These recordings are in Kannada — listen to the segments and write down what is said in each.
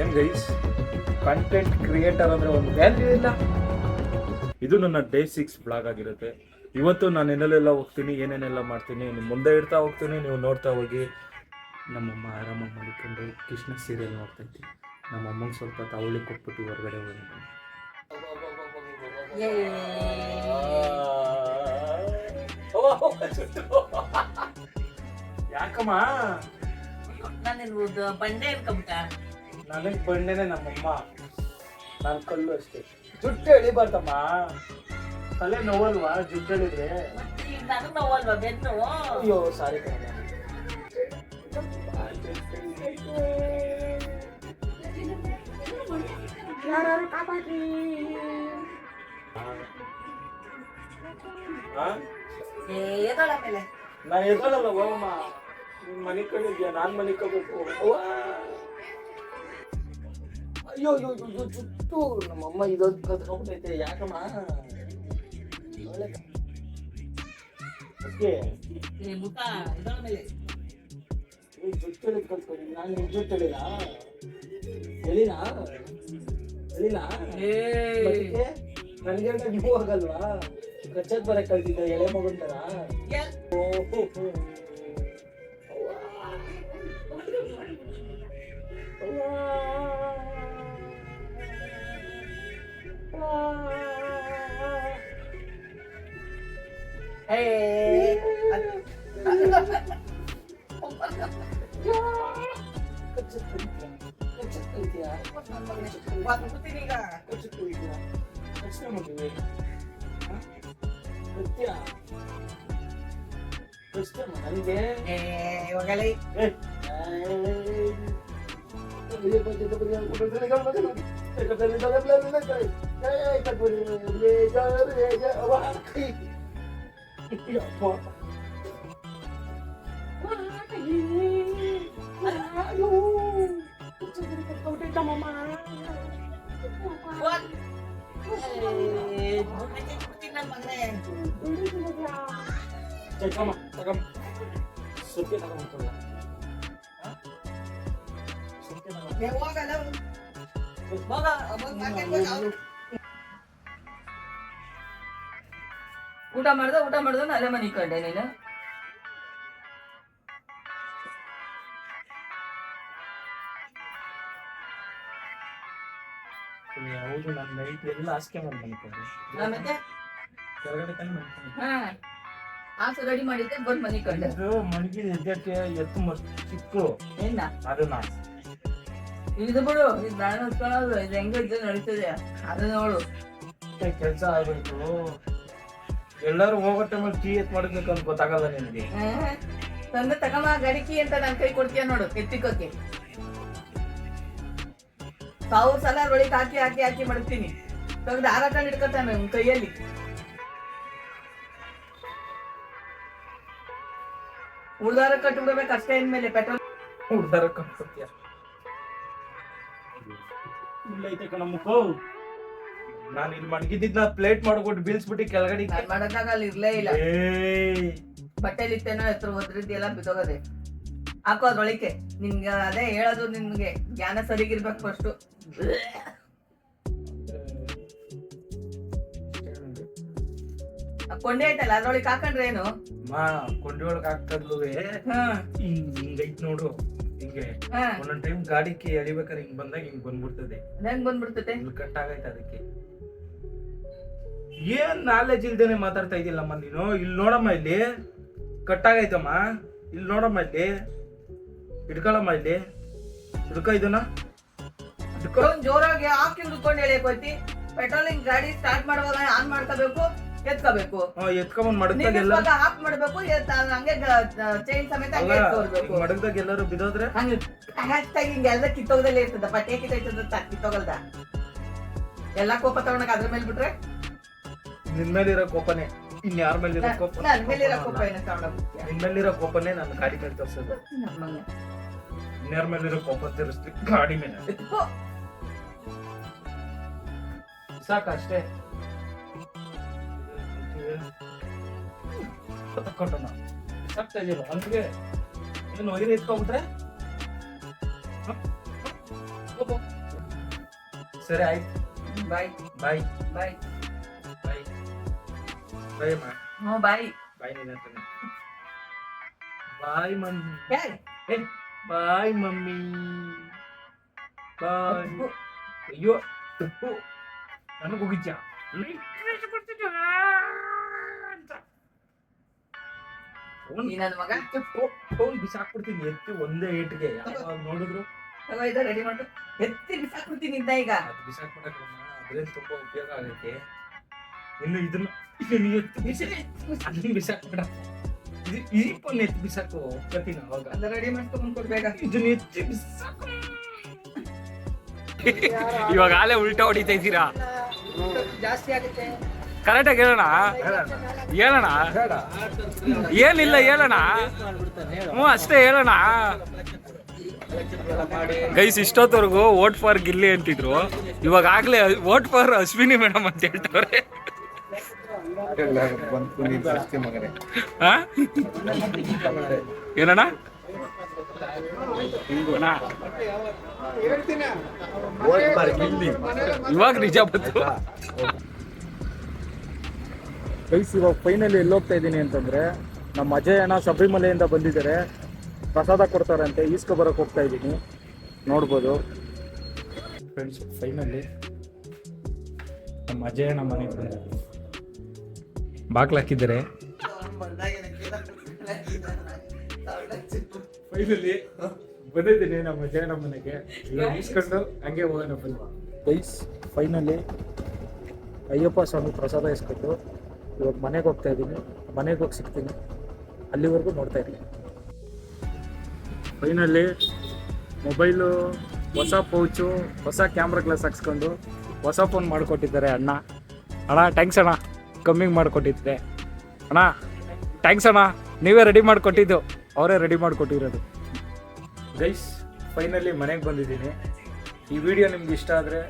ಏನ್ ಗೈಸ್, ಕಂಟೆಂಟ್ ಕ್ರಿಯೇಟರ್ ಅಂದ್ರೆ ಒಂದು ವ್ಯಾಲ್ಯೂ ಇಲ್ಲ. ಇದು ನನ್ನ ಡೇ 6 ಬ್ಲಾಗ್ ಆಗಿರುತ್ತೆ. ಇವತ್ತು ನಾನು ಎಲ್ಲೆಲ್ಲ ಹೋಗ್ತೀನಿ, ಏನೇನೆಲ್ಲ ಮಾಡ್ತೀನಿ ನಿಮ್ಮ ಮುಂದೆ ಇಡ್ತಾ ಹೋಗ್ತೀನಿ, ನೀವು ನೋಡ್ತಾ ಹೋಗಿ. ನಮ್ಮಮ್ಮ ಆರಾಮಾಗಿ ಮಾಡಿಕೊಂಡು ಕೃಷ್ಣ ಸೀರಿಯಲ್ ನೋಡ್ತಾ ಇದ್ವಿ. ನಮ್ಮಮ್ಮಂಗೆ ಸ್ವಲ್ಪ ತಾವಳಿ ಕೊಟ್ಬಿಟ್ಟು ಹೊರಗಡೆ ಹೋಗಿದ್ವಿ. ಯಾಕಮ್ಮ ಬಂಡೆ ಅನ್ಕೊಂಬಿಟ್ಟ. ನನಗೆ ಬಂಡೆನೆ ನಮ್ಮಮ್ಮ, ನಾನು ಕಲ್ಲು ಅಷ್ಟೇ. ಜುಟ್ಟು ಎಳಿಬಾರ್ದಮ್ಮ, ತಲೆ ನೋವಲ್ವಾ ಜುಟ್ಟು ಎಳಿದ್ರೆ? ನನಗ್ ನೋವಲ್ವಾ ಬೆನ್ನು? ಅಯ್ಯೋ ಸಾರಿ ಕಣ. ಯಾರು ಕಾಪಾಡ್ರಿ. ಎದಳ ಮೇಲೆ ನಾನು ಎದಳಲ್ಲ ಹೋಗಮ್ಮ. ನಿನ್ ಮನೆ ಕಳಿದ್ಯಾ, ನಾನ್ ಮನೆ ಕಬೇಕು. ಅಯ್ಯೋ ಅಯ್ಯೋ ಅಯ್ಯೋ ಜುಟ್ಟು. ನಮ್ಮಮ್ಮ ಇದೊಂದು ಕದ್ಕೊಂಡ್ಬಿಟ್ಟೈತೆ. ಯಾಕಮ್ಮ? ಮುಖ ಎದಳ ಮೇಲೆ ಜುಟ್ಟು ಎಳಿದ್ ಕಲ್ತ್ಕೊಂಡಿ. ನಾನು ನಿನ್ ಜುಟ್ಟು ಎಳಿಲ್ಲ ಎಳಿನಾ ಎಳಿನಾ? ನನಗೆ ನೀವು ಹೋಗಲ್ವಾ? ಕಚ್ಚದ್ ಬರಕ್ ಕಲ್ತಿದ್ದ ಎಳೆ ಮಗನ್ ತರ. ನನಗೆ ಸುತ್ತಿ ತಗೊಂಡ್ಬಿಟ್ಟಲ್ಲ. ಊಟ ಮಾಡ್ದ ಅಲ್ಲೇ ಮನಿ ಕಂಡೆ ನೀನು. ಹೌದು, ನಾನು ನೈಟ್ ಎಲ್ಲ ಹಾಸಿಗೆ ಮಾಡಿ ಮನಿಕೊಂಡೆ. ಮತ್ತೆ ಕೆಳಗಡೆ ತಾನೇ ಮನಿಕೊಂಡೆ. ಹಾಸು ರೆಡಿ ಮಾಡಿದ್ದೆ, ಬಂದ್ ಮನಿ ಕಂಡೆ. ಮಣಗಿದ ಎದ್ದಕ್ಕೆ ಎತ್ತು ಮಸ್ತ್ ಚಿಕ್ಕು. ಏನ ಅದನ್ನ ಇದು ಬಿಡು, ಇದು ನಾನು ಹೊತ್ಕೊಳ್ಳೋದು. ಇದು ಹೆಂಗಿದ್ದು ನಡೀತದೆ ಅದು ನೋಡು. ಕೆಲಸ ಆಗ್ಬೇಕು. ಎಲ್ಲರೂ ಹೋಗೋ ಟೈಮಲ್ಲಿ ಟೀ ಎತ್ ಮಾಡಿದ್ಬೇಕು ಅಂತ ಗೊತ್ತಾಗಲ್ಲ ನಿನಗೆ. ತಂದೆ ತಗಮ ಗಡಿಕಿ ಅಂತ ನನ್ ಕೈ ಕೊಡ್ತೀಯ ನೋಡು, ಎತ್ತಿಕೋಕೆ 1000 ಸಲ ಒಳಗೆ ಹಾಕಿ ಹಾಕಿ ಹಾಕಿ ಮಾಡ್ತೀನಿ. ತೆಗ್ದು ಹಾರಾಟ ಇಟ್ಕೊತಾನೆ ಕೈಯಲ್ಲಿ. ಉಳ್ದಾರ ಕಟ್ಬಿಡ್ಬೇಕು ಅಷ್ಟೇ. ಇನ್ಮೇಲೆ ಪೆಟ್ರೋಲ್ ಉಳ್ದಾರ ಕಟ್ಕೊತೀಯ ಇಲ್ಲ ಐತೆ ಕಣ ಮುಖು. ನಾನು ಇಲ್ಲಿ ಮಡಗಿದ್ದ ಪ್ಲೇಟ್ ಮಾಡ್ಕೊಟ್ಟು ಬೀಳ್ಸ್ಬಿಟ್ಟು ಕೆಳಗಡೆ ಮಾಡದಾಗ ಅಲ್ಲಿ ಇರ್ಲೇ ಇಲ್ಲ. ಬಟ್ಟೆಲಿ ಇತ್ತೇನೋ ಹೆಸರು ಒದ್ರಿದ್ದೆಲ್ಲ ಬಿದ್ದೋಗದೆ. ಹಾಕೋ ಅದ್ರೊಳಿಕೆ. ನಿನ್ಗೆ ಅದೇ ಹೇಳೋದು, ನಿನ್ಗೆ ಜ್ಞಾನ ಸರಿಗಿರ್ಬೇಕು ಫಸ್ಟು. ಕೊಂಡೆ ಆಯ್ತಲ್ಲ ಅದ್ರೊಳಗೆ ಹಾಕೊಂಡ್ರೆ ಏನು? ಕೊಂಡಿ ಒಳಗೆ ಹಾಕ್ತದ್ಲುವೆ ಹಿಂಗೈತ್ ನೋಡು. ಹಿಂಗೆ ಒಂದೊಂದ್ ಟೈಮ್ ಗಾಡಿಗೆ ಎಳಿಬೇಕಾದ್ರೆ ಹಿಂಗ್ ಬಂದಾಗ ಹಿಂಗ್ ಬಂದ್ಬಿಡ್ತದೆ. ಹೆಂಗ್ ಬಂದ್ಬಿಡ್ತದೆ? ಇಲ್ಲಿ ಕಟ್ ಆಗೈತೆ ಅದಕ್ಕೆ. ಏನ್ ನಾಲೆಜ್ ಇಲ್ದೇನೆ ಮಾತಾಡ್ತಾ ಇದ್ದಿಲ್ಲಮ್ಮ ನೀನು. ಇಲ್ಲಿ ನೋಡಮ್ಮ, ಇಲ್ಲಿ ಕಟ್ ಆಗೈತಮ್ಮ. ಇಲ್ಲಿ ನೋಡಮ್ಮ, ಇಲ್ಲಿ ಹಿಡ್ಕೊಳಮ್ಮ, ಇಲ್ಲಿ ಹಿಡ್ಕೊ ಇದನ್ನ. ಜೋರಾಗಿ ಹಾಕಿ ಹಿಡ್ಕೊಂಡು ಎಳೆಯಕ್ ಹೋಯ್ತಿ. ಪೆಟ್ರೋಲಿಂಗ್ ಗಾಡಿ ಸ್ಟಾರ್ಟ್ ಮಾಡುವಾಗ ಆನ್ ಮಾಡ್ಕೋಬೇಕು, ಎತ್ಕೋಬೇಕು. ಎತ್ಕೊಂಡ್ ಮಡಗ್ದಾಗ ಆಫ್ ಮಾಡ್ಬೇಕು, ಹಂಗೆ ಚೈನ್ ಸಮೇತ ಮಡಗ್ದಾಗ ಎಲ್ಲರೂ ಬಿದ್ದೋದ್ರೆ ಹಂಗೆ ಹಿಂಗೆಲ್ಲ ಕಿತ್ತೋಗದಲ್ಲೇ ಇರ್ತದ. ಬಟ್ಟೆ ಕಿತ್ತೋಯ್ತದ, ಕಿತ್ತೋಗಲ್ದ. ಎಲ್ಲಾ ಕೋಪ ತಗೊಂಡಾಗ ಅದ್ರ ಮೇಲೆ ಬಿಟ್ರೆ ನಿನ್ ಮೇಲಿರೋ ಕೋಪನೆ ಇನ್ಯಾರ ಮೇಲಿರೋ ಕೋಪ? ನನ್ ಮೇಲಿರೋ ಕೋಪ ಏನ ತಗೊಂಡ? ನಿನ್ ಮೇಲಿರೋ ಕೋಪನೆ ನನ್ನ ಗಾಡಿ ಮೇಲೆ ತೋರ್ಸೋದು. ಇನ್ಯಾರ ಮೇಲಿರೋ ಕೋಪ ತಿರ್ಸ್ಲಿ ಗಾಡಿ ಮೇಲೆ ಸಾಕಷ್ಟೇ. ತಕ್ಕೊಂಡ ಸಾಕ್ತಾ ಇದೀರ ಹಂಗೆ ಏನು ಒಯ್ದು ಎತ್ಕೊಂಡ್ಬಿಟ್ರೆ ಸರಿ ಆಯ್ತು, ಬಾಯ್ ಬಾಯ್ ಬಾಯ್. ಬಾಯ್ ಬಾಯ್ ಅಮ್ಮ. ಹ್ಞೂ ಬಾಯ್. ಬಾಯ್ ನೀನ್ ಬಾಯ್ ಮಮ್ಮಿ. ಏ, ಬಾಯ್ ಮಮ್ಮಿ. ಬಾಯ್. ಅಯ್ಯೋ ತಪ್ಪು, ನನಗೆ ಹೋಗಿದ್ಯ ನೀ ನನ್ನ ಮಗ. ಫೋನ್ ಬಿಸಾಕ್ಬಿಡ್ತೀನಿ ಎತ್ತಿ ಒಂದೇ ಏಟ್ಗೆ. ಯಾವಾಗ ನೋಡಿದ್ರು ತಗೋ ಇದು ರೆಡಿ ಮಾಡು. ಎತ್ತಿ ಬಿಸಾಕ್ಬಿಡ್ತೀನಿ ಇಂದ ಈಗ. ಅದು ಬಿಸಾಕ್ಬಿಡಕ್ಕಮ್ಮ, ಅದ್ರಿಂದ ತುಂಬಾ ಉಪಯೋಗ ಆಗೈತೆ. ಇನ್ನು ಇದನ್ನ ಎತ್ತಿ ಅದನ್ನ ಬಿಸಾಕ್ಬಿಡ. ಈ ಫೋನ್ ಎತ್ತಿ ಬಿಸಾಕು ಹೋಗ್ತೀನಿ ಅವಾಗ. ಅಲ್ಲ ರೆಡಿ ಮಾಡ್ಕೊಂಡ್ ಕೊಡ್ಬೇಕ. ಇದನ್ನ ಎತ್ತಿ ಬಿಸಾಕು. ಇವಾಗ ಆಲೆ ಉಲ್ಟಾ ಹೊಡಿತಾ ಇದ್ದೀರಾ. ಜಾಸ್ತಿ ಆಗುತ್ತೆ. ಕರೆಕ್ಟಾಗಿ ಹೇಳೋಣ ಹೇಳೋಣ ಏನಿಲ್ಲ ಹೇಳೋಣ. ಹ್ಞೂ ಅಷ್ಟೇ ಹೇಳೋಣ. ಗೈಸ್ ಇಷ್ಟೊತ್ತವರೆಗೂ ವೋಟ್ ಫಾರ್ ಗಿಲ್ಲಿ ಅಂತಿದ್ರು, ಇವಾಗ ಆಗ್ಲೇ ವೋಟ್ ಫಾರ್ ಅಶ್ವಿನಿ ಮೇಡಮ್ ಅಂತ ಹೇಳ್ತವ್ರೆ. ಏನಣ್ಣ ಇವಾಗ ನಿಜ ಬಂತು. ಗೈಸ್ ಇವಾಗ ಫೈನಲಿ ಎಲ್ಲಿ ಹೋಗ್ತಾ ಇದ್ದೀನಿ ಅಂತಂದ್ರೆ, ನಮ್ಮ ಅಜಯ್ ಅಣ್ಣ ಶಬರಿಮಲೆಯಿಂದ ಬಂದಿದ್ದಾರೆ, ಪ್ರಸಾದ ಕೊಡ್ತಾರಂತೆ, ಈಸ್ಕೊ ಬರಕ್ಕೆ ಹೋಗ್ತಾ ಇದ್ದೀನಿ. ನೋಡ್ಬೋದು ಫ್ರೆಂಡ್ಸ್, ಫೈನಲಿ ನಮ್ಮ ಅಜಯ್ ಅಣ್ಣ ಮನೆಗೆ ಬಂದಿದ್ದಾರೆ, ಬಾಗ್ಲು ಹಾಕಿದ್ದಾರೆ. ಫೈನಲಿ ಬಂದಿದ್ದೀನಿ ನಮ್ಮ ಅಜಯ್ ಅಣ್ಣ ಮನೆಗೆ. ಇವಾಗ ಈಸ್ಕೊಂಡು ಹಂಗೆ ಹೋಗೋಣ ಬನ್ನಿ. ಗೈಸ್ ಫೈನಲಿ ಅಯ್ಯಪ್ಪ ಸ್ವಾಮಿ ಪ್ರಸಾದ ಇಸ್ಕೊಂಡು ಇವಾಗ ಮನೆಗೆ ಹೋಗ್ತಾ ಇದ್ದೀನಿ. ಮನೆಗೆ ಹೋಗಿ ಸಿಗ್ತೀನಿ, ಅಲ್ಲಿವರೆಗೂ ನೋಡ್ತಾ ಇದ್ದೀನಿ. ಫೈನಲಿ ಮೊಬೈಲು, ಹೊಸ ಪೌಚು, ಹೊಸ ಕ್ಯಾಮ್ರಾ ಗ್ಲಾಸ್ ಹಾಕ್ಸ್ಕೊಂಡು ಹೊಸ ಫೋನ್ ಮಾಡಿಕೊಟ್ಟಿದ್ದಾರೆ ಅಣ್ಣ. ಅಣ್ಣ ಥ್ಯಾಂಕ್ಸ್ ಅಣ್ಣ, ಕಮ್ಮಿಗೆ ಮಾಡಿಕೊಟ್ಟಿದ್ದೆ ಅಣ್ಣ. ಥ್ಯಾಂಕ್ಸ್ ಅಣ್ಣ, ನೀವೇ ರೆಡಿ ಮಾಡಿಕೊಟ್ಟಿದ್ದು, ಅವರೇ ರೆಡಿ ಮಾಡಿಕೊಟ್ಟಿರೋದು. ಗೈಸ್ ಫೈನಲಿ ಮನೆಗೆ ಬಂದಿದ್ದೀನಿ. ಈ ವಿಡಿಯೋ ನಿಮ್ಗೆ ಇಷ್ಟ ಆದರೆ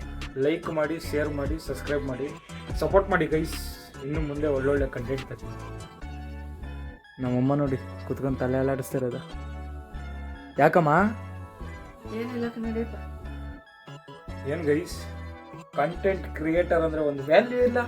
ಲೈಕ್ ಮಾಡಿ, ಶೇರ್ ಮಾಡಿ, ಸಬ್ಸ್ಕ್ರೈಬ್ ಮಾಡಿ, ಸಪೋರ್ಟ್ ಮಾಡಿ ಗೈಸ್. ಇನ್ನು ಮುಂದೆ ಒಳ್ಳೊಳ್ಳೆ ಕಂಟೆಂಟ್ ತರ್ತೀನಿ. ನಮ್ಮಮ್ಮ ನೋಡಿ ಕುತ್ಕೊಂಡು ತಲೆ ಅಲ್ಲಾಡಿಸ್ತಿರೋದು. ಯಾಕಮ್ಮ? ಏನಿಲ್ಲ ಕಣಪ್ಪ. ಏನು ಗೈಸ್, ಕಂಟೆಂಟ್ ಕ್ರಿಯೇಟರ್ ಅಂದರೆ ಒಂದು ವ್ಯಾಲ್ಯೂ ಇಲ್ಲ.